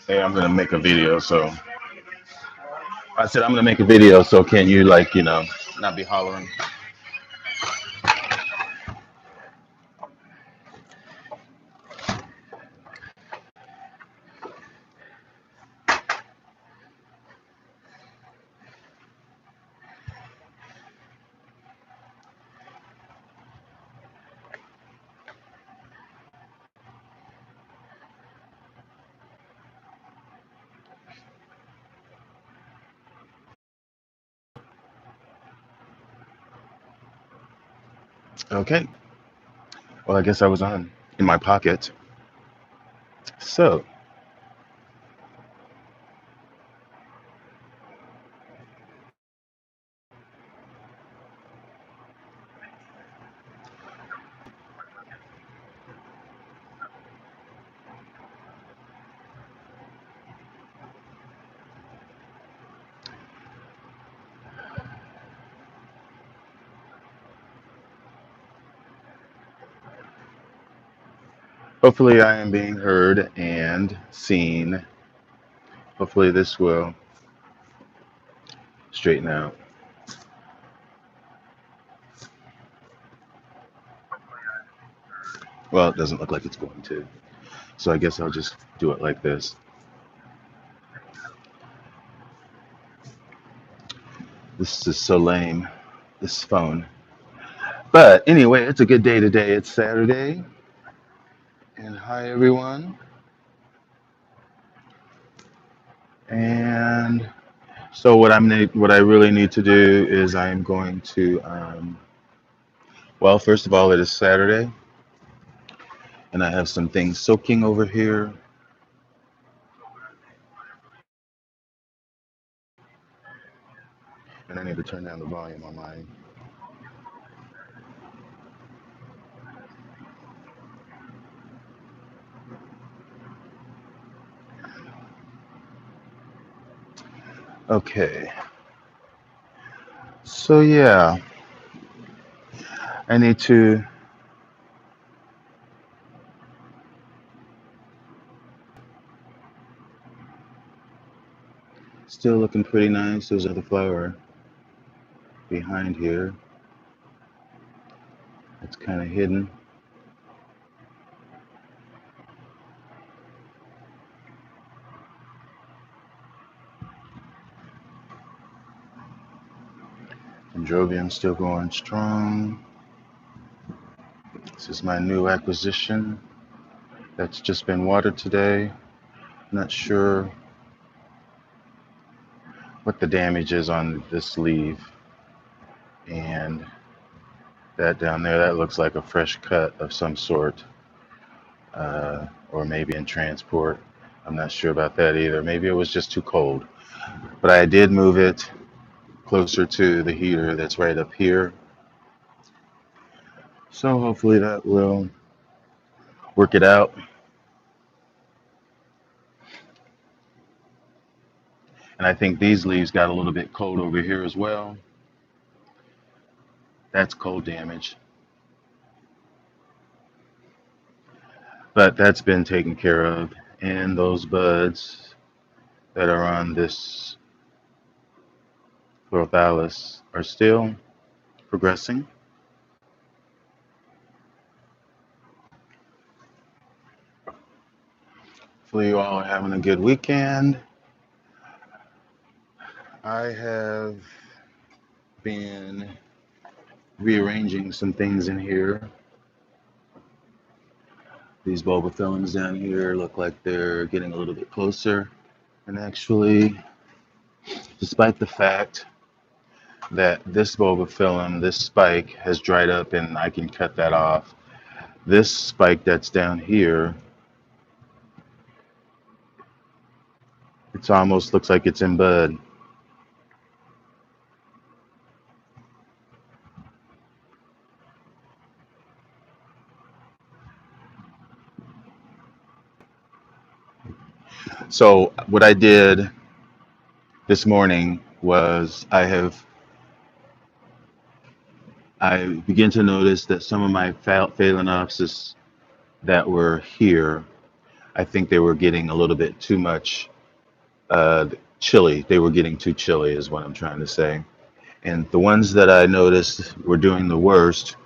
Hey, I'm gonna make a video, so I said I'm gonna make a video, so can you like, not be hollering? Okay. Well, I guess I was on in my pocket. So hopefully I am being heard and seen. Hopefully this will straighten out. Well, it doesn't look like it's going to. So I guess I'll just do it like this. This is so lame, this phone. But anyway, it's a good day today. It's Saturday. And hi everyone. And so what I really need to do is I'm going to well, first of all, it is Saturday and I have some things soaking over here. And I need to turn down the volume on mine. Okay. So yeah, I need to still looking pretty nice. There's another flower behind here. It's kind of hidden. Dendrobium still going strong. This is my new acquisition that's just been watered today. Not sure what the damage is on this leaf. And that down there, that looks like a fresh cut of some sort, or maybe in transport. I'm not sure about that either. Maybe it was just too cold. But I did move it closer to the heater that's right up here. So hopefully that will work it out. And I think these leaves got a little bit cold over here as well. That's cold damage. But that's been taken care of. And those buds that are on this chlorothallis are still progressing. Hopefully you all are having a good weekend. I have been rearranging some things in here. These bulbophyllums down here look like they're getting a little bit closer. And actually, despite the fact that this bulbophyllum, this spike, has dried up and I can cut that off, this spike that's down here, it almost looks like it's in bud. So what I did this morning was I began to notice that some of my phalaenopsis that were here I think they were getting a little bit too much chilly. They were getting too chilly, is what I'm trying to say. And the ones that I noticed were doing the worst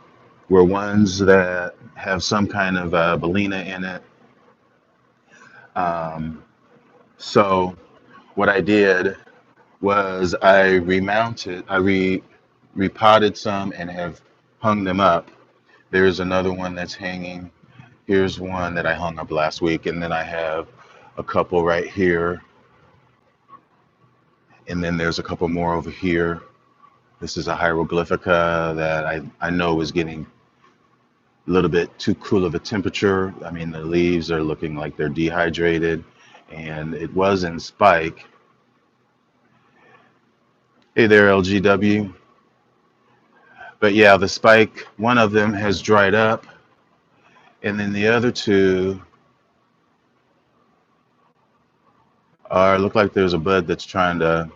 were ones that have some kind of Bellina in it. Um, so what I did was I remounted, repotted some and have hung them up. There's another one that's hanging. Here's one that I hung up last week, and then I have a couple right here, and then there's a couple more over here. This is a hieroglyphica that I know is getting a little bit too cool of a temperature. I mean, the leaves are looking like they're dehydrated, and it was in spike. Hey there, LGW. But yeah, the spike, one of them has dried up, and then the other two are look like there's a bud that's trying to,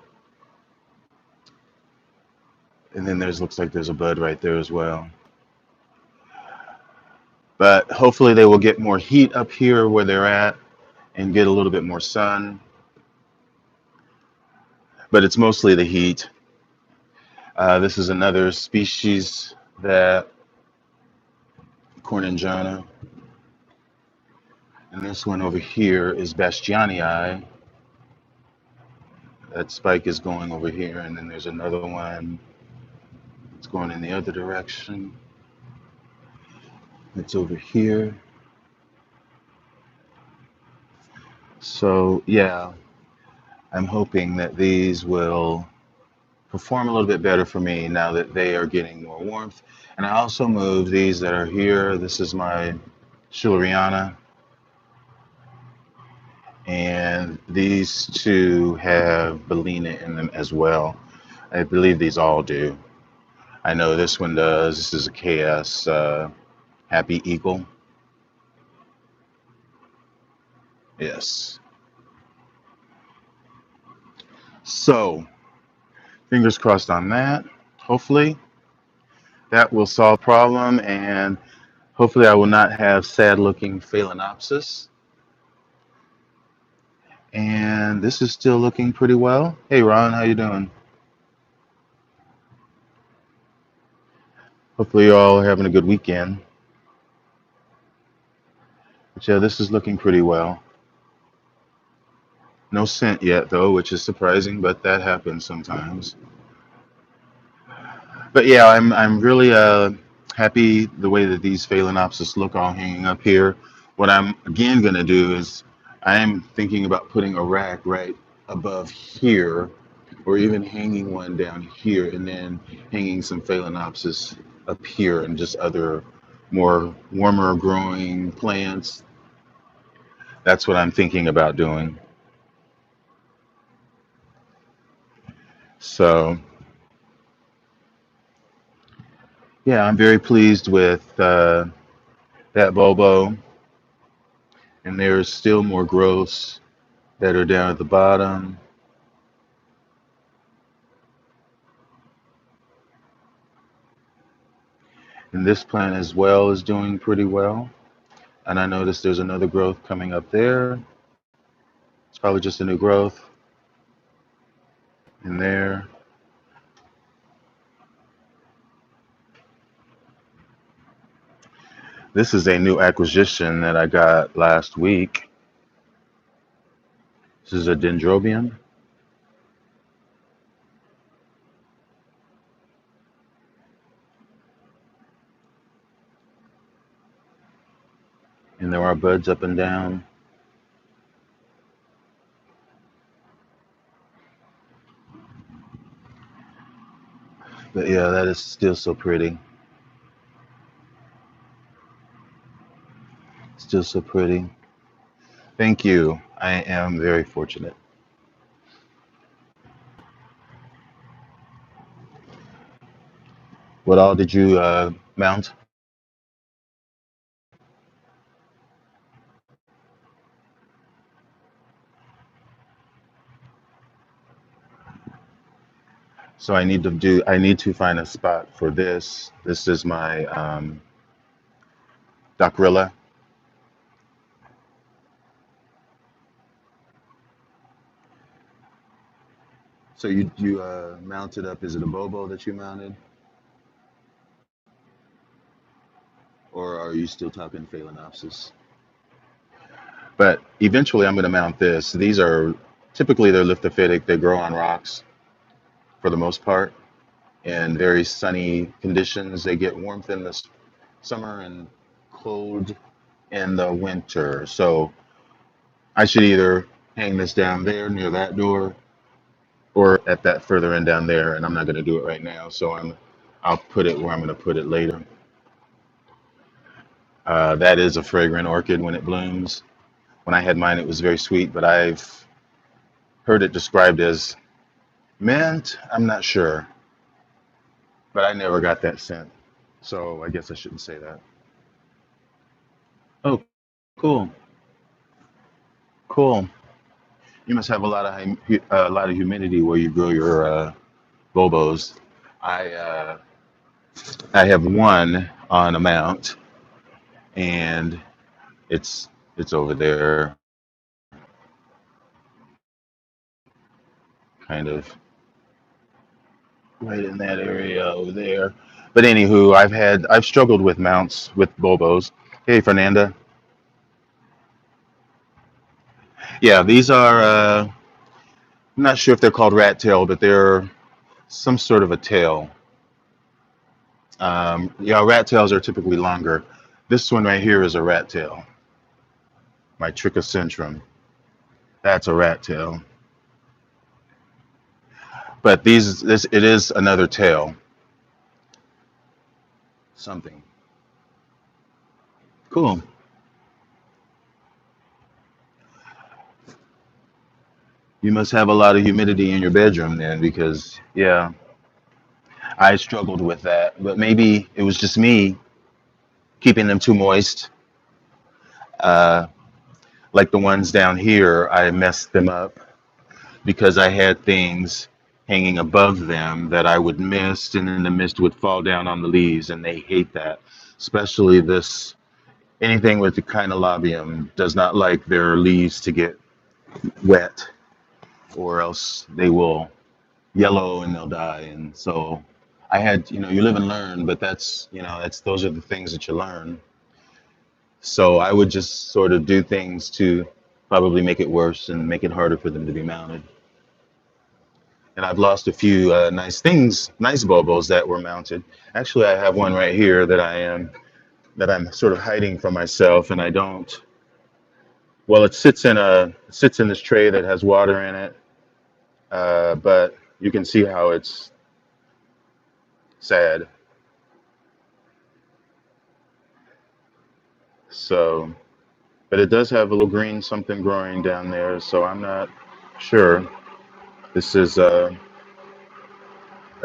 and then there's looks like there's a bud right there as well. But hopefully they will get more heat up here where they're at and get a little bit more sun. But it's mostly the heat. This is another species that Corningana, and this one over here is Bastianii. That spike is going over here, and then there's another one that's going in the other direction. It's over here. So yeah, I'm hoping that these will perform a little bit better for me now that they are getting more warmth. And I also moved these that are here. This is my Schilleriana, and these two have Bellina in them as well. I believe these all do. I know this one does. This is a KS Happy Eagle. Yes. So, fingers crossed on that. Hopefully, that will solve the problem, and hopefully, I will not have sad-looking Phalaenopsis. And this is still looking pretty well. Hey, Ron, how you doing? Hopefully, you're all having a good weekend. But yeah, this is looking pretty well. No scent yet, though, which is surprising, but that happens sometimes. But yeah, I'm really happy the way that these Phalaenopsis look all hanging up here. What I'm again gonna do is I am thinking about putting a rack right above here, or even hanging one down here, and then hanging some Phalaenopsis up here, and just other more warmer growing plants. That's what I'm thinking about doing. So yeah, I'm very pleased with that bulbo, and there's still more growths that are down at the bottom. And this plant as well is doing pretty well. And I noticed there's another growth coming up there. It's probably just a new growth in there. This is a new acquisition that I got last week. This is a dendrobium. And there are buds up and down. But yeah, that is still so pretty. Still so pretty. Thank you. I am very fortunate. What all did you mount? So I need to find a spot for this. This is my Dockrilla. So you mounted up. Is it a Bobo that you mounted, or are you still talking Phalaenopsis? But eventually, I'm going to mount this. These are typically they're lithophytic. They grow on rocks for the most part in very sunny conditions. They get warmth in the summer and cold in the winter. So I should either hang this down there near that door or at that further end down there. And I'm not going to do it right now. So I'll put it where I'm going to put it later. That is a fragrant orchid when it blooms. When I had mine, it was very sweet, but I've heard it described as mint. I'm not sure, but I never got that scent. So I guess I shouldn't say that. Oh, cool, cool. You must have a lot of humidity where you grow your bulbos. I I have one on a mount, and it's over there, kind of right in that area over there. But anywho, I've struggled with mounts with bulbos. Hey, Fernanda. Yeah, these are. I'm not sure if they're called rat tail, but they're some sort of a tail. Yeah, rat tails are typically longer. This one right here is a rat tail. My trichocentrum. That's a rat tail. But this it is another tail. Something. Cool. You must have a lot of humidity in your bedroom then, because yeah, I struggled with that. But maybe it was just me keeping them too moist. Uh, like the ones down here, I messed them up because I had things hanging above them that I would mist, and then the mist would fall down on the leaves, and they hate that. Especially this anything with the kinolabium does not like their leaves to get wet, or else they will yellow and they'll die. And so I had, you live and learn, but that's those are the things that you learn. So I would just sort of do things to probably make it worse and make it harder for them to be mounted. And I've lost a few nice bulbos that were mounted. Actually, I have one right here that I'm sort of hiding from myself, and I don't. Well, it sits in this tray that has water in it, but you can see how it's sad. So, but it does have a little green something growing down there, so I'm not sure. This is a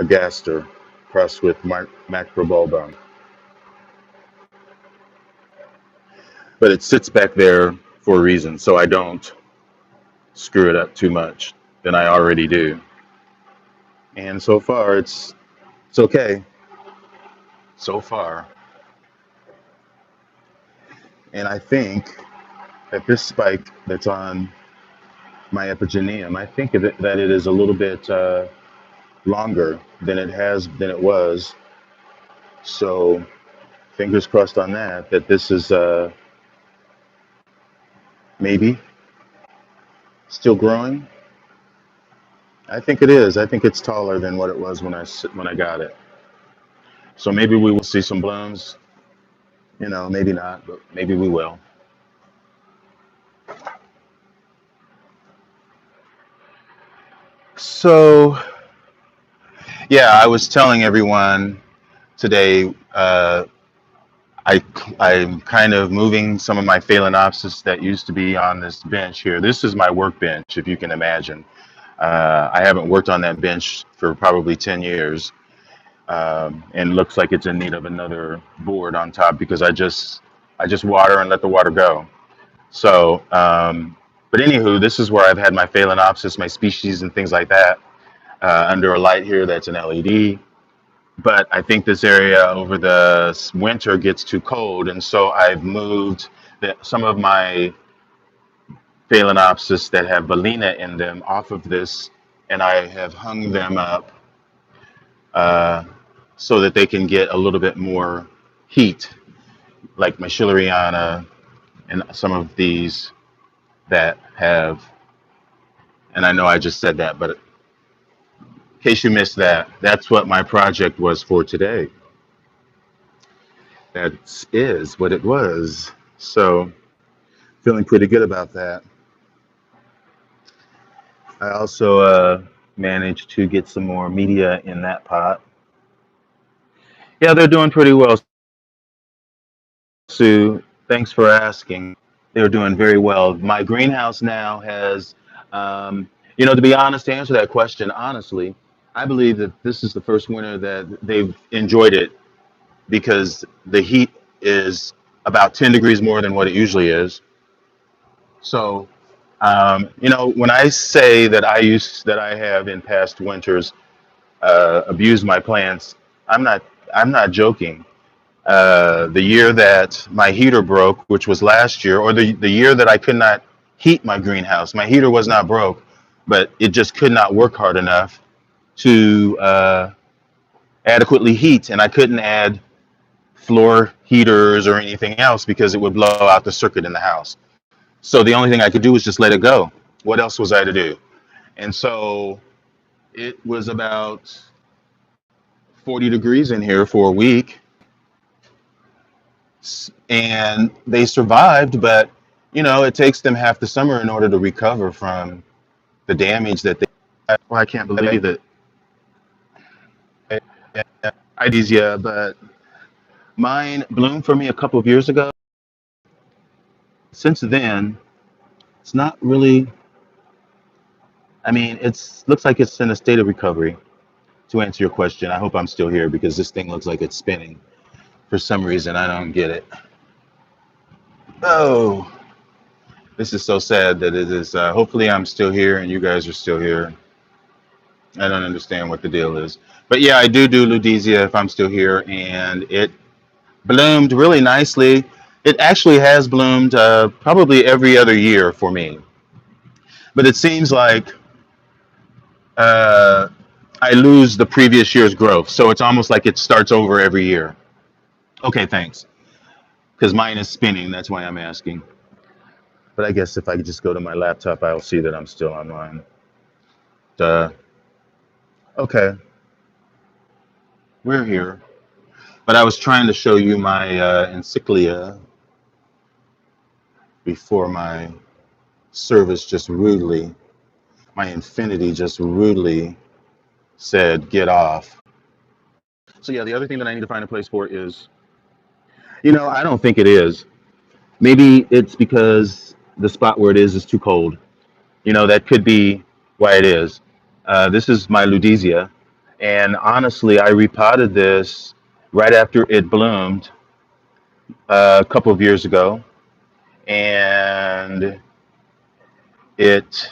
gaster crossed with macrobulbum, but it sits back there for a reason, so I don't screw it up too much than I already do. And so far, it's okay so far. And I think that this spike that's on my epigeneum, I think that it is a little bit longer than it was. So fingers crossed on that. That this is maybe still growing. I think it is. I think it's taller than what it was when I got it. So maybe we will see some blooms. Maybe not, but maybe we will. So yeah, I was telling everyone today. I'm kind of moving some of my Phalaenopsis that used to be on this bench here. This is my workbench, if you can imagine. I haven't worked on that bench for probably 10 years, and looks like it's in need of another board on top because I just water and let the water go. So, but anywho, this is where I've had my Phalaenopsis, my species, and things like that under a light here that's an LED. But I think this area over the winter gets too cold, and so I've moved some of my Phalaenopsis that have Valina in them off of this and I have hung them up uh, so that they can get a little bit more heat, like my Schilleriana and some of these that have, and I know I just said that, but in case you missed that, that's what my project was for today. That is what it was. So feeling pretty good about that. I also managed to get some more media in that pot. Yeah, they're doing pretty well, Sue. Thanks for asking. They're doing very well. My greenhouse now has, to be honest, to answer that question honestly, I believe that this is the first winter that they've enjoyed it because the heat is about 10 degrees more than what it usually is. So, when I say that I have in past winters abused my plants, I'm not I'm not joking. The year that my heater broke, which was last year, or the year that I could not heat my greenhouse, my heater was not broke, but it just could not work hard enough to adequately heat, and I couldn't add floor heaters or anything else because it would blow out the circuit in the house. So the only thing I could do was just let it go. What else was I to do? And so it was about 40 degrees in here for a week, and they survived, but it takes them half the summer in order to recover from the damage that they. Well, I can't believe that I did, yeah, but mine bloomed for me a couple of years ago. Since then, it's not really. I mean, it's looks like it's in a state of recovery. To answer your question, I hope I'm still here because this thing looks like it's spinning for some reason. I don't get it. Oh, this is so sad that it is. Hopefully, I'm still here and you guys are still here. I don't understand what the deal is. But yeah, I do Ludesia if I'm still here, and it bloomed really nicely. It actually has bloomed probably every other year for me. But it seems like uh, I lose the previous year's growth. So it's almost like it starts over every year. Okay, thanks. Because mine is spinning. That's why I'm asking. But I guess if I could just go to my laptop, I'll see that I'm still online. Duh. Okay, we're here. But I was trying to show you my encyclia before my service just rudely, my infinity just rudely said, get off. So yeah, the other thing that I need to find a place for is, I don't think it is. Maybe it's because the spot where it is too cold. That could be why it is. This is my Ludesia. And honestly, I repotted this right after it bloomed a couple of years ago. And it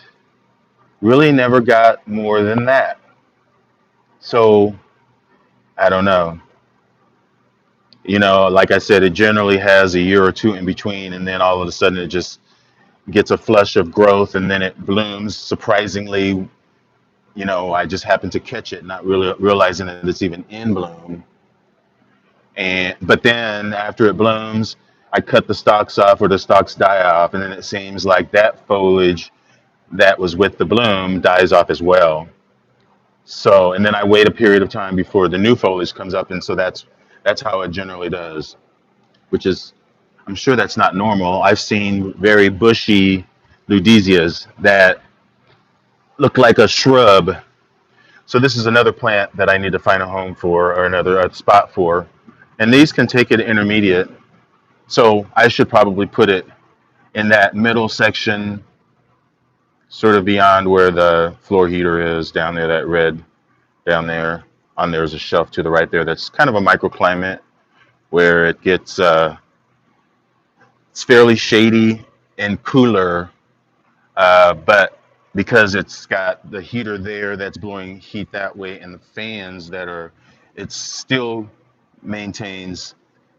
really never got more than that. So I don't know. Like I said, it generally has a year or two in between, and then all of a sudden it just gets a flush of growth, and then it blooms surprisingly. I just happen to catch it, not really realizing that it's even in bloom. And but then after it blooms, I cut the stalks off, or the stalks die off, and then it seems like that foliage that was with the bloom dies off as well. So, and then I wait a period of time before the new foliage comes up, and so that's how it generally does, which is, I'm sure that's not normal. I've seen very bushy ludesias that look like a shrub. So this is another plant that I need to find a home for, or another spot for, and these can take it intermediate. So I should probably put it in that middle section, sort of beyond where the floor heater is, down there, that red down there. On there's a shelf to the right there that's kind of a microclimate where it gets it's fairly shady and cooler, but because it's got the heater there that's blowing heat that way, and the fans that are, it still maintains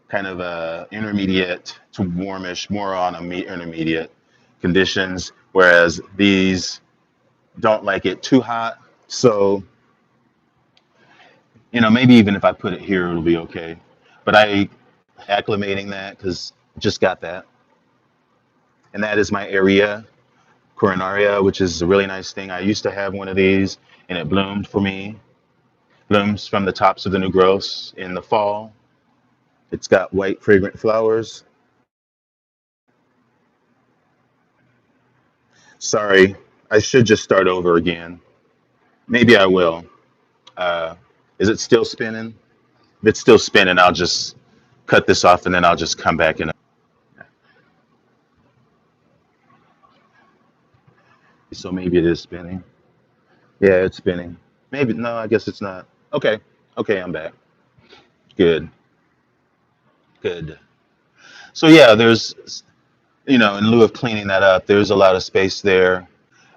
kind of a intermediate to warmish, more on a intermediate conditions, whereas these don't like it too hot, So, maybe even if I put it here, it'll be okay. But I acclimating that because just got that. And that is my area, coronaria, which is a really nice thing. I used to have one of these and it bloomed for me. Blooms from the tops of the new growths in the fall. It's got white, fragrant flowers. Sorry, I should just start over again. Maybe I will. Uh, is it still spinning? If it's still spinning, I'll just cut this off and then I'll just come back in. So maybe it is spinning. Yeah, it's spinning. Maybe, no, I guess it's not. Okay. Okay, I'm back. Good. Good. So yeah, there's, in lieu of cleaning that up, there's a lot of space there,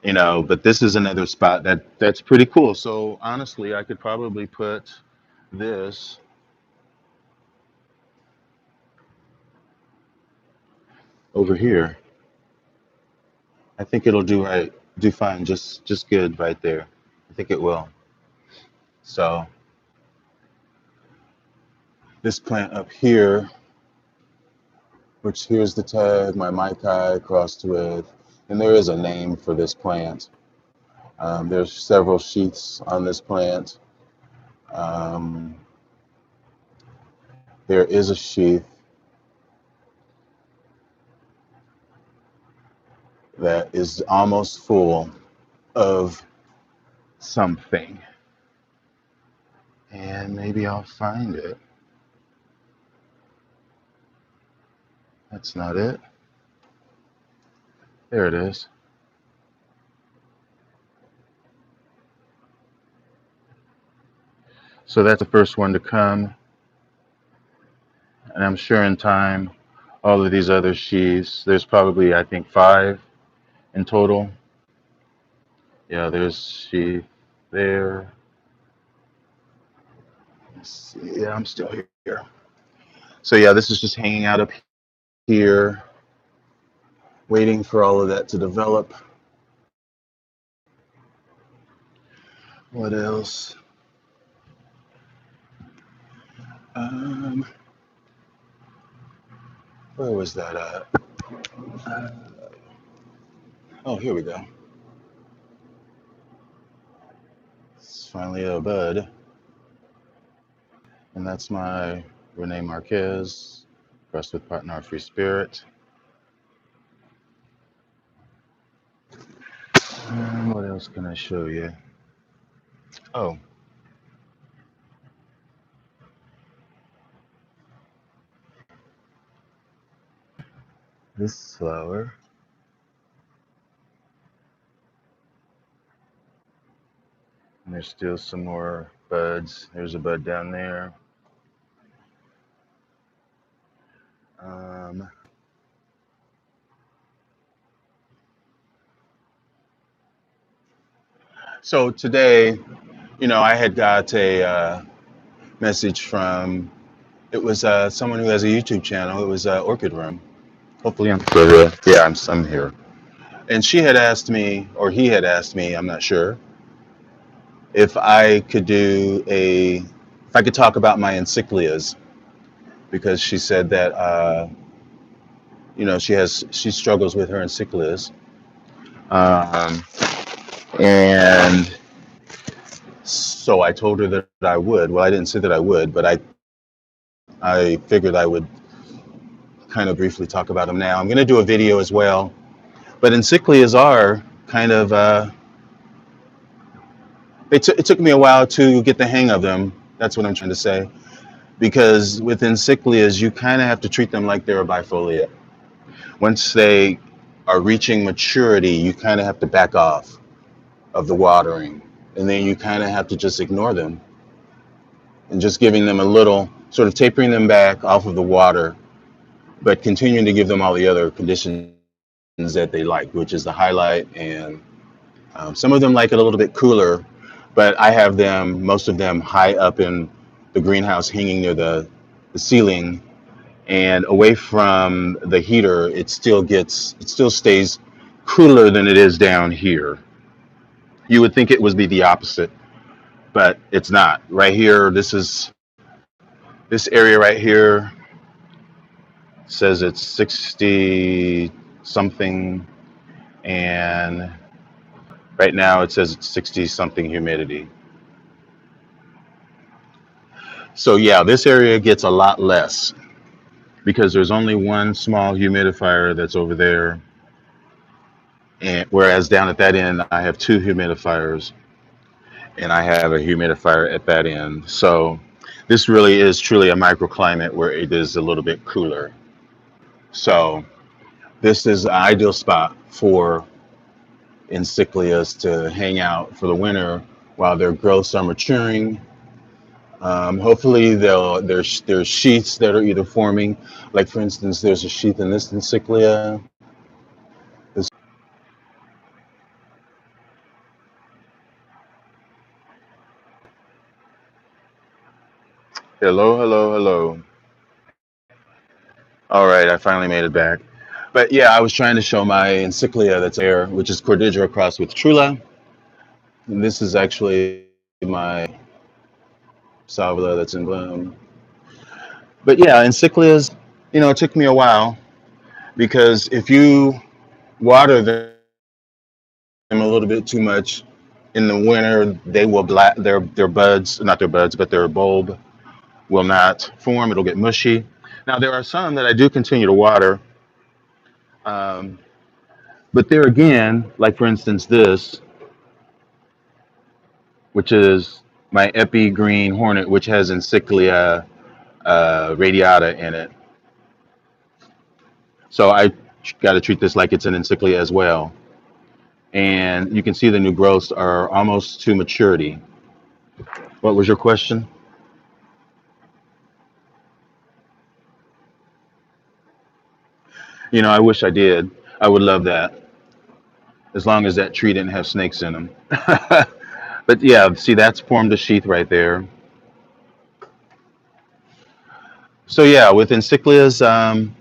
but this is another spot that's pretty cool. So honestly, I could probably put this over here. I think it'll do fine, just good right there. I think it will. So this plant up here, which here's the tag, my Maikai crossed with, and there is a name for this plant. There's several sheaths on this plant. Um, there is a sheath that is almost full of something. And maybe I'll find it. That's not it. There it is. So that's the first one to come. And I'm sure in time, all of these other sheaths, there's probably, I think, 5 in total. Yeah, there's sheath there. Let's see. Yeah, I'm still here. So yeah, this is just hanging out up here, waiting for all of that to develop. What else? Um, where was that at? Uh, oh, here we go. It's finally a bud. And that's my Rene Marquez, Pressed with Partner Free Spirit. What else can I show you? Oh, this flower. And there's still some more buds. There's a bud down there. Um, so today, I had got a message from, it was someone who has a YouTube channel. It was Orchid Room. Hopefully I'm still here. Yeah, I'm here. And she had asked me, or he had asked me, I'm not sure, if I could if I could talk about my encyclias, because she said that, she struggles with her encyclias. Um, and so I told her that I would. Well, I didn't say that I would, but I figured I would kind of briefly talk about them now. I'm going to do a video as well. But encyclias are kind of, it took me a while to get the hang of them. That's what I'm trying to say. Because with encyclias, you kind of have to treat them like they're a bifoliate. Once they are reaching maturity, you kind of have to back off of the watering. And then you kind of have to just ignore them and just giving them a little, sort of tapering them back off of the water, but continuing to give them all the other conditions that they like, which is the highlight. And some of them like it a little bit cooler, but I have them, most of them, high up in the greenhouse, hanging near the ceiling and away from the heater. It still stays cooler than it is down here. You would think it would be the opposite, but it's not. Right here, this area right here says it's 60 something, and right now it says it's 60 something humidity. So yeah, this area gets a lot less because there's only one small humidifier that's over there, and whereas down at that end I have two humidifiers, and I have a humidifier at that end. So this really is truly a microclimate where it is a little bit cooler. So this is an ideal spot for encyclias to hang out for the winter while their growths are maturing. Hopefully, there's sheaths that are either forming. Like for instance, there's a sheath in this encyclia. This, hello, hello, hello. All right, I finally made it back. But yeah, I was trying to show my encyclia that's there, which is Cordillera crossed with Trula. And this is actually my salvia that's in bloom. But yeah, encyclias, it took me a while because if you water them a little bit too much in the winter, they will black their buds, not their buds, but their bulb will not form. It'll get mushy. Now there are some that I do continue to water, um, but there again, like for instance this, which is my Epi Green Hornet, which has Encyclia radiata in it. So I got to treat this like it's an Encyclia as well. And you can see the new growths are almost to maturity. What was your question? I wish I did. I would love that, as long as that tree didn't have snakes in them. But yeah, see, that's formed a sheath right there. So yeah, with encyclias, while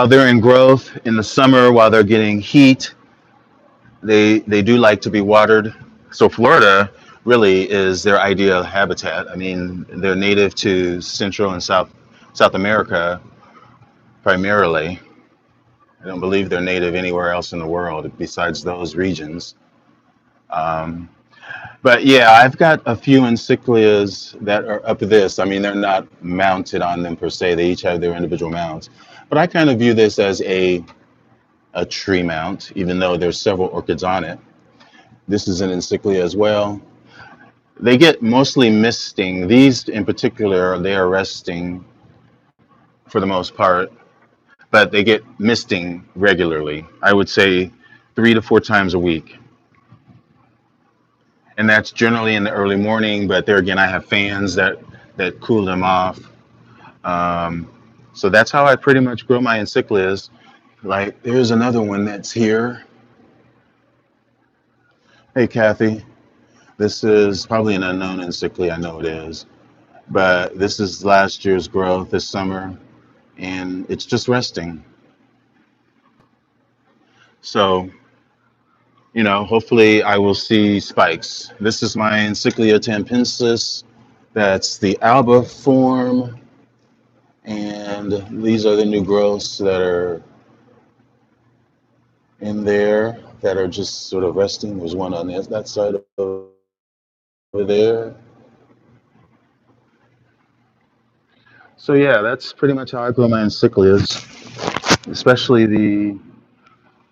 they're in growth in the summer, while they're getting heat, they do like to be watered. So Florida really is their ideal habitat. I mean, they're native to Central and South America primarily. I don't believe they're native anywhere else in the world besides those regions. Um, but yeah, I've got a few encyclias that are up to this. I mean, they're not mounted on them per se. They each have their individual mounts. But I kind of view this as a tree mount, even though there's several orchids on it. This is an encyclia as well. They get mostly misting. These in particular, they are resting for the most part, but they get misting regularly. I would say 3 to 4 times a week. And that's generally in the early morning, but there again, I have fans that cool them off. Um, so that's how I pretty much grow my encyclias. Like, there's another one that's here. Hey, Kathy. This is probably an unknown encyclia. I know it is. But this is last year's growth this summer, and it's just resting. So, hopefully I will see spikes. This is my Encyclia tampensis. That's the alba form, and these are the new growths that are in there that are just sort of resting. There's one on that side over there. So yeah, that's pretty much how I grow my encyclias, especially the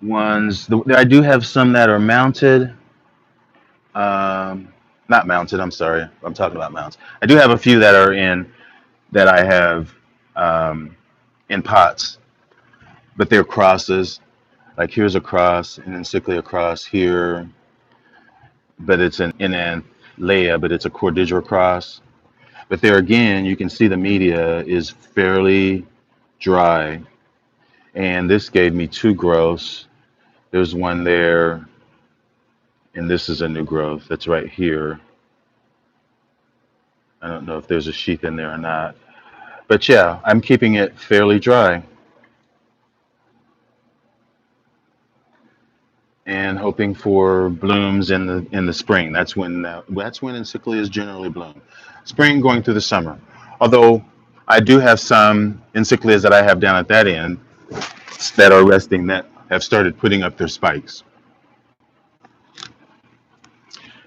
ones. I do have some that are mounted. Um, Not mounted. I'm sorry. I'm talking about mounts. I do have a few that are in that I have um, in pots, but they're crosses. Like here's a cross, an encyclia cross here, but it's an Leia, but it's a Cordillera cross. But there again, you can see the media is fairly dry, and this gave me two growths. There's one there, and this is a new growth that's right here. I don't know if there's a sheath in there or not, but yeah, I'm keeping it fairly dry. and hoping for blooms in the spring. That's when encyclias generally bloom. Spring going through the summer. Although I do have some encyclias that I have down at that end that are resting that have started putting up their spikes.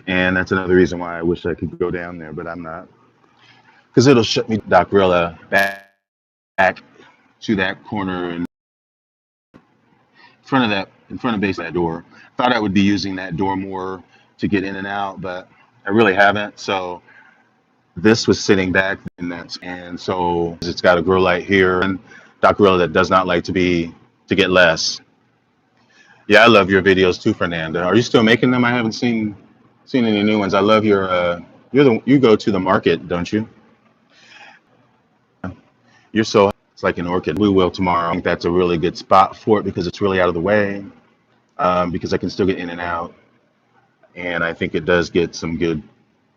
And that's another reason why I wish I could go down there, but I'm not. Because it'll shut me Dockrilla back to that corner in front of base of that door. Thought I would be using that door more to get in and out, but I really haven't. So this was sitting back and so it's got a grow light here and Dockrilla that does not like to get less. Yeah, I love your videos too, Fernanda. Are you still making them? I haven't seen any new ones. I love you go to the market, don't you? You're so it's like an orchid. We will tomorrow. I think that's a really good spot for it because it's really out of the way. Because I can still get in and out, and I think it does get some good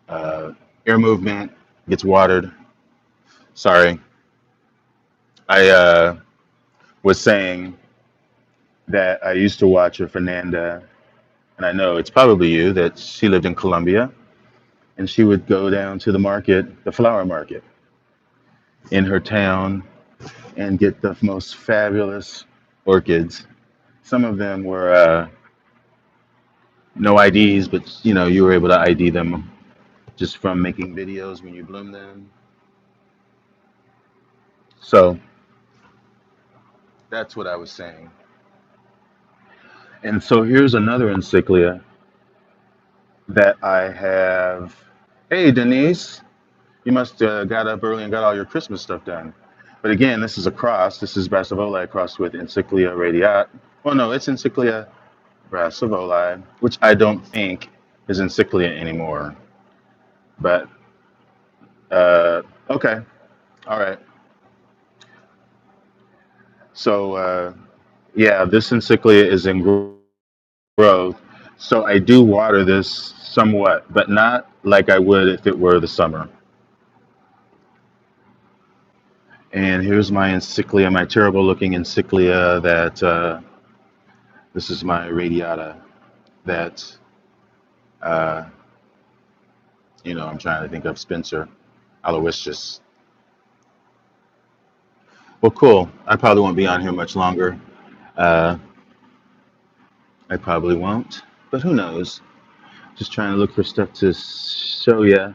uh, air movement. Gets watered. Sorry, I was saying that I used to watch a Fernanda, and I know it's probably you that she lived in Colombia, and she would go down to the market, the flower market in her town, and get the most fabulous orchids. Some of them were no IDs, but you were able to ID them just from making videos when you bloom them. So that's what I was saying. And so here's another encyclia that I have. Hey, Denise, you must got up early and got all your Christmas stuff done. But again, this is a cross. This is Brassavola crossed with Encyclia radiata. Well, no, it's Encyclia Brassavola, which I don't think is Encyclia anymore. But okay, all right. So yeah, this Encyclia is in growth. So I do water this somewhat, but not like I would if it were the summer. And here's my encyclia, my terrible looking encyclia that this is my radiata that uh, I'm trying to think of Spencer aloysius. Well, cool. I probably won't be on here much longer. Uh, I probably won't, but who knows? Just trying to look for stuff to show you.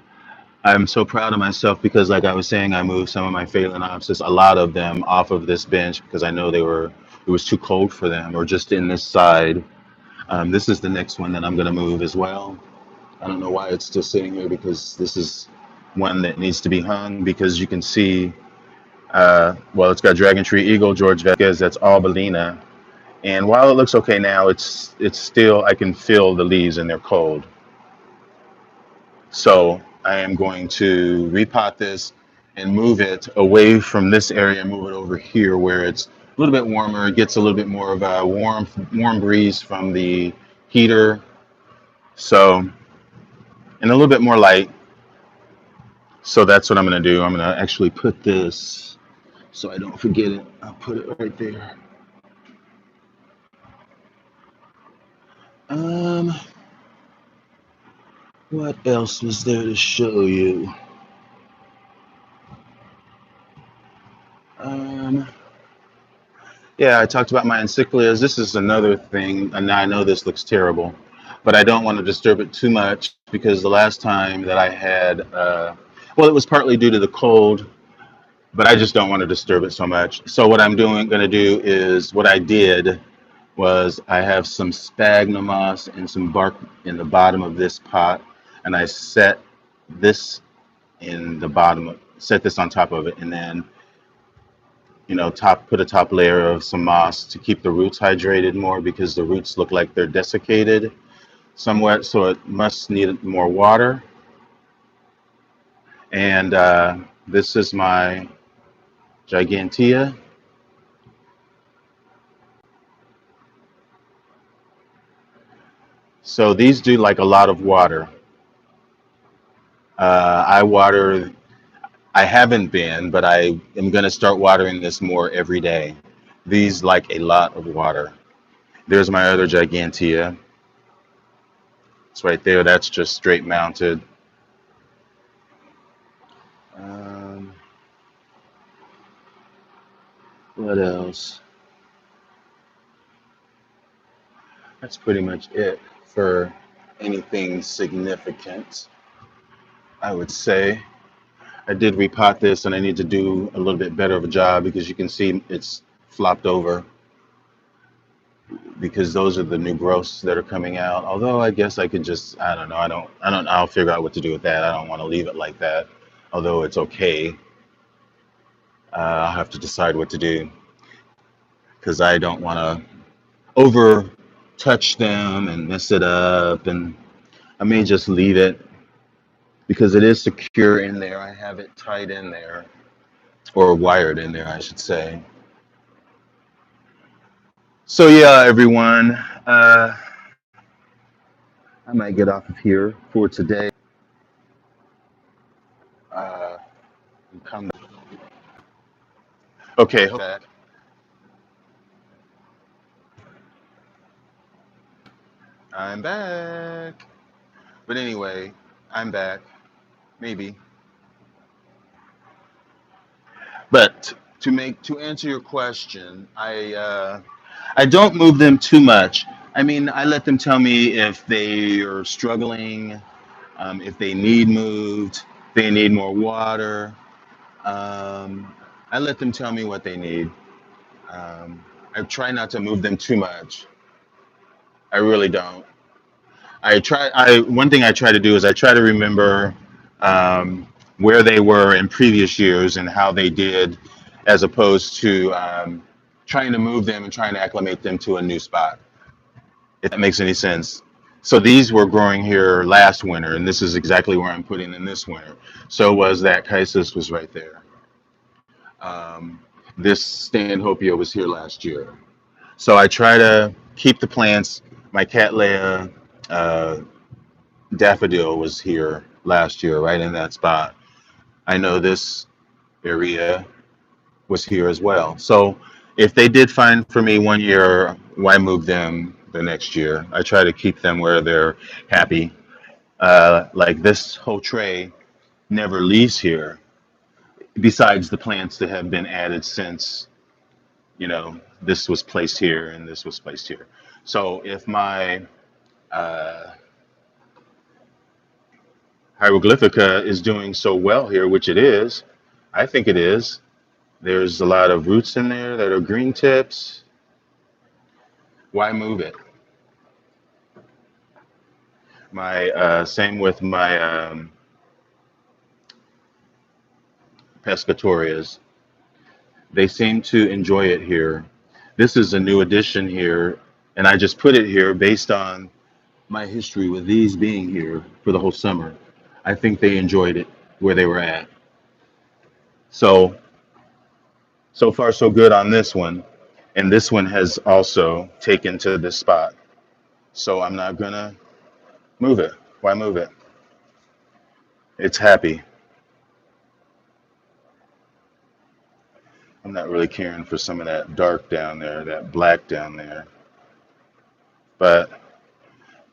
I'm so proud of myself because, like I was saying, I moved some of my phalaenopsis, a lot of them, off of this bench because I know it was too cold for them, or just in this side. This is the next one that I'm going to move as well. I don't know why it's still sitting here because this is one that needs to be hung because you can see, well, it's got Dragon Tree Eagle, George Vasquez, that's all Bellina. And while it looks okay now, it's still, I can feel the leaves and they're cold. So I am going to repot this and move it away from this area and move it over here where it's a little bit warmer. It gets a little bit more of a warm breeze from the heater. So, and a little bit more light. So that's what I'm going to do. I'm going to actually put this so I don't forget it. I'll put it right there. What else was there to show you? Yeah, I talked about my encyclias. This is another thing, and I know this looks terrible, but I don't want to disturb it too much because the last time that I had, well, it was partly due to the cold, but I just don't want to disturb it so much. So what I'm going to do is what I did was I have some sphagnum moss and some bark in the bottom of this pot, and I set this set this on top of it, and then put a top layer of some moss to keep the roots hydrated more because the roots look like they're desiccated somewhat, so it must need more water. And this is my gigantea. So these do like a lot of water. I haven't been, but I am going to start watering this more every day. These like a lot of water. There's my other gigantea. It's right there. That's just straight mounted. Um, what else? That's pretty much it for anything significant, I would say. I did repot this and I need to do a little bit better of a job because you can see it's flopped over because those are the new growths that are coming out. Although I guess I could just, I don't know, I'll figure out what to do with that. I don't want to leave it like that. Although it's okay, I'll have to decide what to do because I don't want to over touch them and mess it up. And I may just leave it because it is secure in there. I have it tied in there or wired in there, I should say. So yeah, everyone, I might get off of here for today. Uh, come. Okay, I'm back. But anyway, I'm back. Maybe. But to answer your question, I don't move them too much. I mean, I let them tell me if they are struggling, if they need moved, they need more water. Um, I let them tell me what they need. I try not to move them too much. I really don't. One thing I try to do is I try to remember um, where they were in previous years and how they did, as opposed to trying to move them and trying to acclimate them to a new spot. If that makes any sense. So these were growing here last winter, and this is exactly where I'm putting in this winter. So was that Chisis was right there. Um, this Stanhopea was here last year. So I try to keep the plants. My Cattleya uh, daffodil was here last year, right in that spot. I know this area was here as well. So if they did fine for me one year, why move them the next year? I try to keep them where they're happy. Like this whole tray never leaves here, besides the plants that have been added since, this was placed here and this was placed here. So if my uh, hieroglyphica is doing so well here, which it is, I think it is. There's a lot of roots in there that are green tips. Why move it? My same with my pescatorias. They seem to enjoy it here. This is a new addition here, and I just put it here based on my history with these being here for the whole summer. I think they enjoyed it where they were at. So far so good on this one, and this one has also taken to this spot. So I'm not gonna move it. Why move it? It's happy. I'm not really caring for some of that dark down there, that black down there. But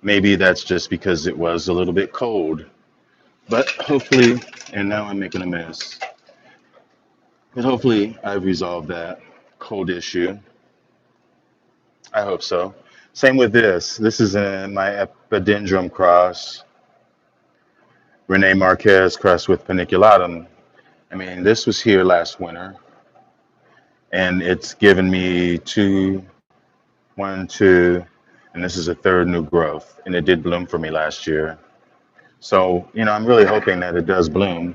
maybe that's just because it was a little bit cold. But hopefully, and now I'm making a mess. But hopefully I've resolved that cold issue. I hope so. Same with this. This is in my epidendrum cross, Rene Marquez crossed with paniculatum. I mean, this was here last winter, and it's given me two, one, two, and this is a third new growth, and it did bloom for me last year. So, I'm really hoping that it does bloom,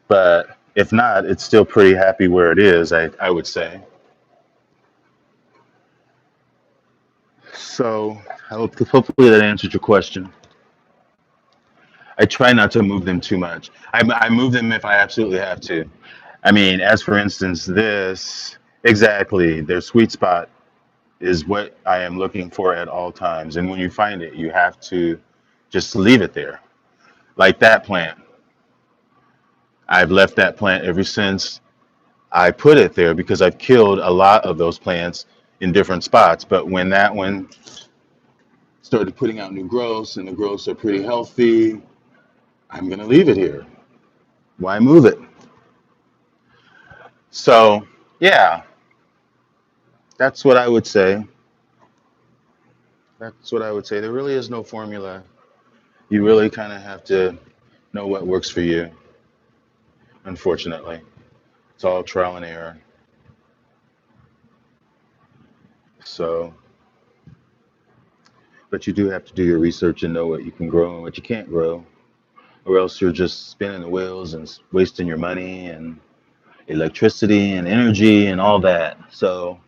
but if not, it's still pretty happy where it is, I would say. So, hopefully that answered your question. I try not to move them too much. I move them if I absolutely have to. I mean, as for instance, this, exactly, their sweet spot is what I am looking for at all times. And when you find it, you have to just leave it there. Like that plant. I've left that plant ever since I put it there because I've killed a lot of those plants in different spots. But when that one started putting out new growths and the growths are pretty healthy, I'm going to leave it here. Why move it? So, yeah, that's what I would say. That's what I would say. There really is no formula. You really kind of have to know what works for you, unfortunately. It's all trial and error. So, but you do have to do your research and know what you can grow and what you can't grow, or else you're just spinning the wheels and wasting your money and electricity and energy and all that. So,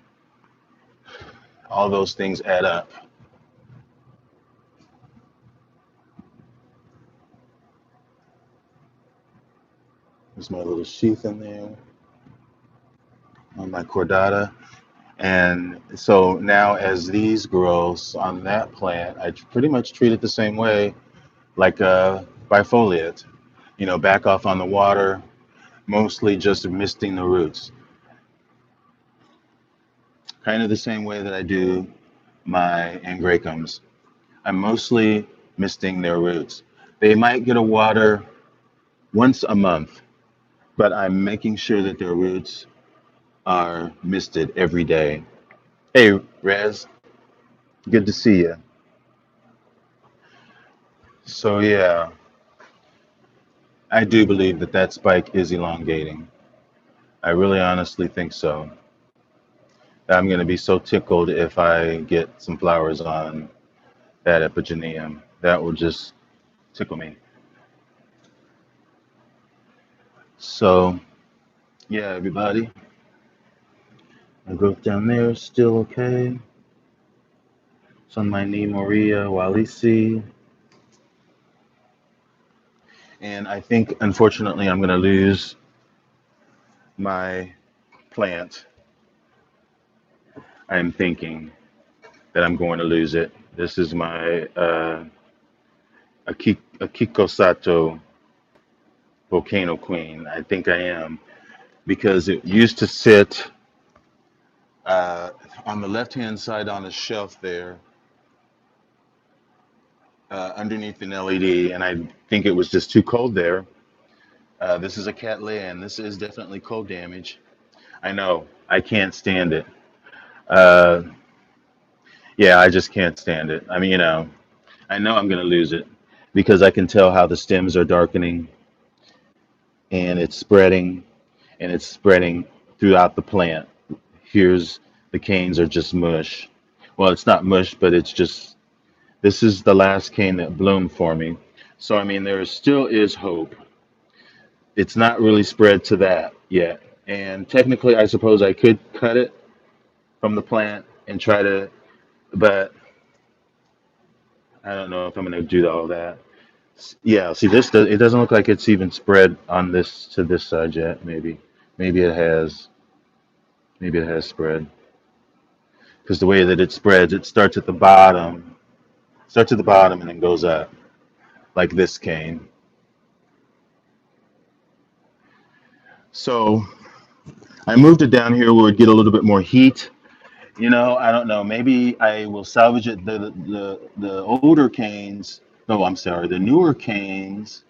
all those things add up. There's my little sheath in there on my cordata. And so now, as these grow on that plant, I pretty much treat it the same way, like bifoliate. You know, back off on the water, mostly just misting the roots. Kind of the same way that I do my angraecums. I'm mostly misting their roots. They might get a water once a month, but I'm making sure that their roots are misted every day. Hey, Rez, good to see you. So, yeah, I do believe that that spike is elongating. I really honestly think so. I'm going to be so tickled if I get some flowers on that epigeneum. That will just tickle me. So, yeah, everybody, my growth down there is still okay. It's on my knee, Moria Walisi. And I think, unfortunately, I'm going to lose my plant. I'm thinking that I'm going to lose it. This is my Akiko Sato Volcano Queen. I think I am because it used to sit uh, on the left hand side on the shelf there underneath an LED, and I think it was just too cold there. This is a Cattleya, and this is definitely cold damage. I know, I can't stand it. Uh, yeah, I just can't stand it. I mean, I know I'm going to lose it because I can tell how the stems are darkening and it's spreading throughout the plant. Here's the canes are just mush. Well, it's not mush, but it's just this is the last cane that bloomed for me. So I mean, there still is hope. It's not really spread to that yet. And technically, I suppose I could cut it from the plant and try to, but I don't know if I'm going to do all that. Yeah, see, it doesn't look like it's even spread on this to this side yet. Maybe it has. Maybe it has spread because the way that it spreads, it starts at the bottom, and then goes up like this cane. So I moved it down here where it get a little bit more heat. You know, I don't know. Maybe I will salvage it. The older canes. No, I'm sorry. The newer canes,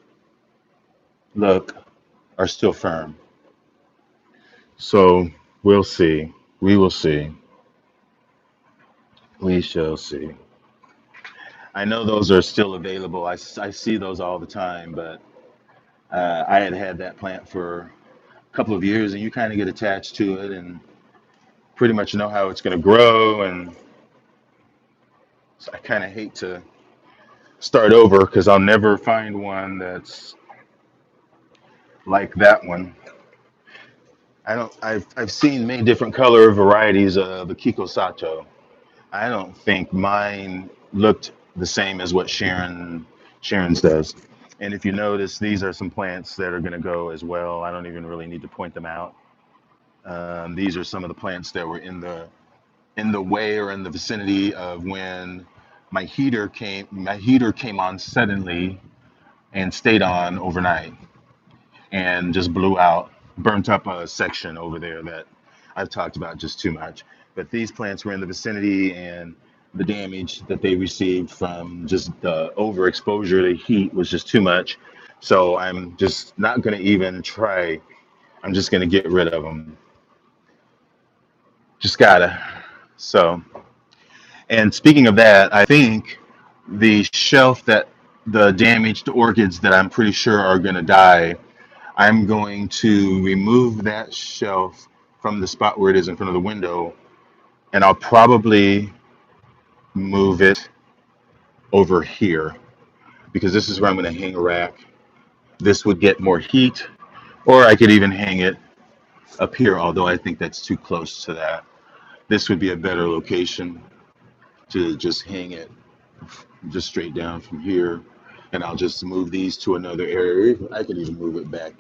look, are still firm. So we'll see. We will see. We shall see. I know those are still available. I see those all the time, but I had had that plant for a couple of years, and you kind of get attached to it and pretty much know how it's going to grow. And so I kind of hate to start over because I'll never find one that's like that one. I don't. I've seen many different color varieties of the Kiko Sato. I don't think mine looked the same as what Sharon's does. And if you notice, these are some plants that are going to go as well. I don't even really need to point them out. These are some of the plants that were in the way or in the vicinity of when my heater came. My heater came on suddenly and stayed on overnight and just blew out, burnt up a section over there that I've talked about just too much. But these plants were in the vicinity, and the damage that they received from just the overexposure to heat was just too much. So I'm just not going to even try. I'm just going to get rid of them. Just gotta. So, and speaking of that, I think the shelf that the damaged orchids that I'm pretty sure are going to die, I'm going to remove that shelf from the spot where it is in front of the window, and I'll probably move it over here because this is where I'm going to hang a rack. This would get more heat, or I could even hang it up here, although I think that's too close to that. This would be a better location to just hang it just straight down from here. And I'll just move these to another area. I could even move it back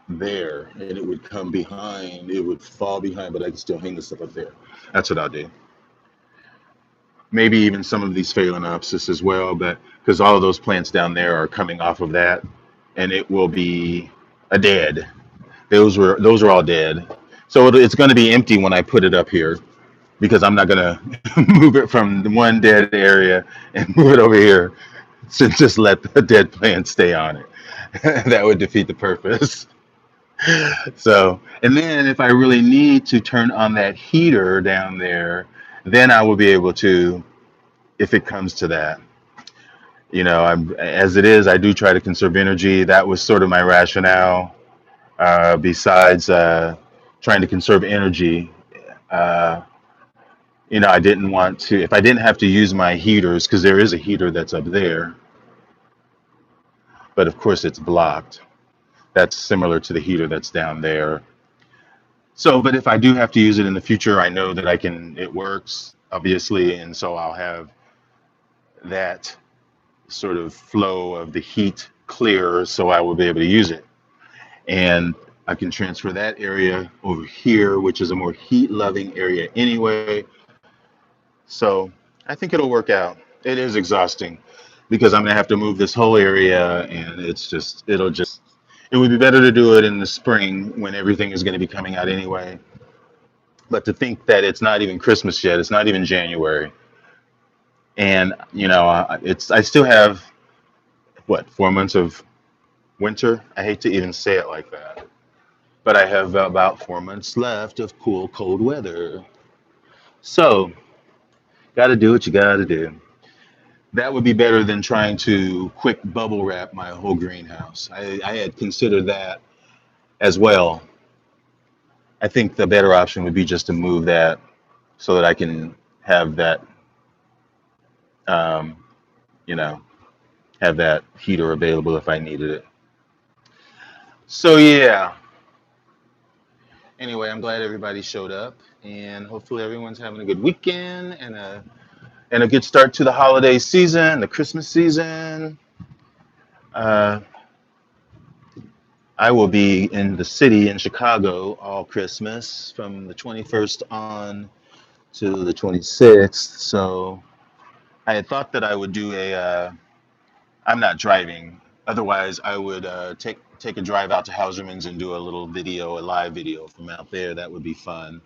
there and it would come behind, it would fall behind, but I can still hang the stuff up there. That's what I'll do. Maybe even some of these phalaenopsis as well, but because all of those plants down there are coming off of that, and it will be a dead. Those are all dead. So it's going to be empty when I put it up here because I'm not going to move it from the one dead area and move it over here to just let the dead plant stay on it. That would defeat the purpose. So, and then if I really need to turn on that heater down there, then I will be able to, if it comes to that. As it is, I do try to conserve energy. That was sort of my rationale. Besides trying to conserve energy, uh, I didn't want to, if I didn't have to use my heaters, because there is a heater that's up there, but of course it's blocked. That's similar to the heater that's down there. So, but if I do have to use it in the future, I know that it works, obviously, and so I'll have that sort of flow of the heat clear so I will be able to use it. And I can transfer that area over here, which is a more heat loving area anyway. So I think it'll work out. It is exhausting because I'm gonna have to move this whole area, and it would be better to do it in the spring when everything is going to be coming out anyway. But to think that it's not even Christmas yet, it's not even January, and I still have what, 4 months of winter. I hate to even say it like that, but I have about 4 months left of cool, cold weather. So, got to do what you got to do. That would be better than trying to quick bubble wrap my whole greenhouse. I had considered that as well. I think the better option would be just to move that so that I can have that, um, you know, have that heater available if I needed it. So yeah. Anyway, I'm glad everybody showed up, and hopefully everyone's having a good weekend and a good start to the holiday season, the Christmas season. Uh, I will be in the city in Chicago all Christmas from the 21st on to the 26th. So I had thought that I would do I'm not driving. Otherwise, I would take a drive out to Hauserman's and do a live video from out there. That would be fun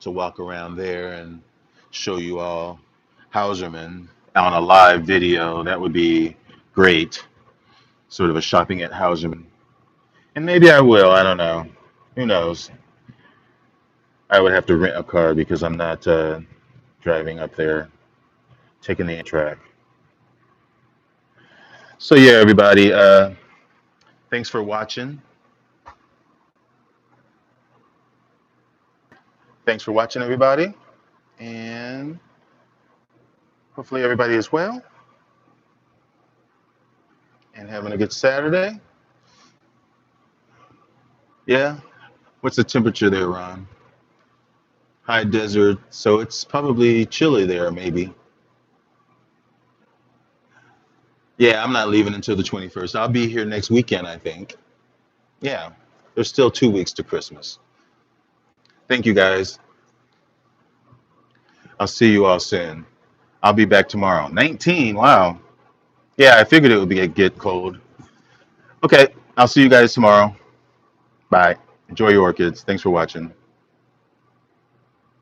to walk around there and show you all Hauserman on a live video. That would be great. Sort of a shopping at Hauserman. And maybe I will. I don't know. Who knows? I would have to rent a car because I'm not driving up there, taking the track. So yeah, everybody. Thanks for watching. Thanks for watching, everybody. And hopefully everybody is well and having a good Saturday. Yeah. What's the temperature there, Ron? High desert, so it's probably chilly there, maybe. Yeah, I'm not leaving until the 21st. I'll be here next weekend, I think. Yeah, there's still 2 weeks to Christmas. Thank you, guys. I'll see you all soon. I'll be back tomorrow. 19, wow. Yeah, I figured it would get cold. Okay, I'll see you guys tomorrow. Bye. Enjoy your orchids. Thanks for watching.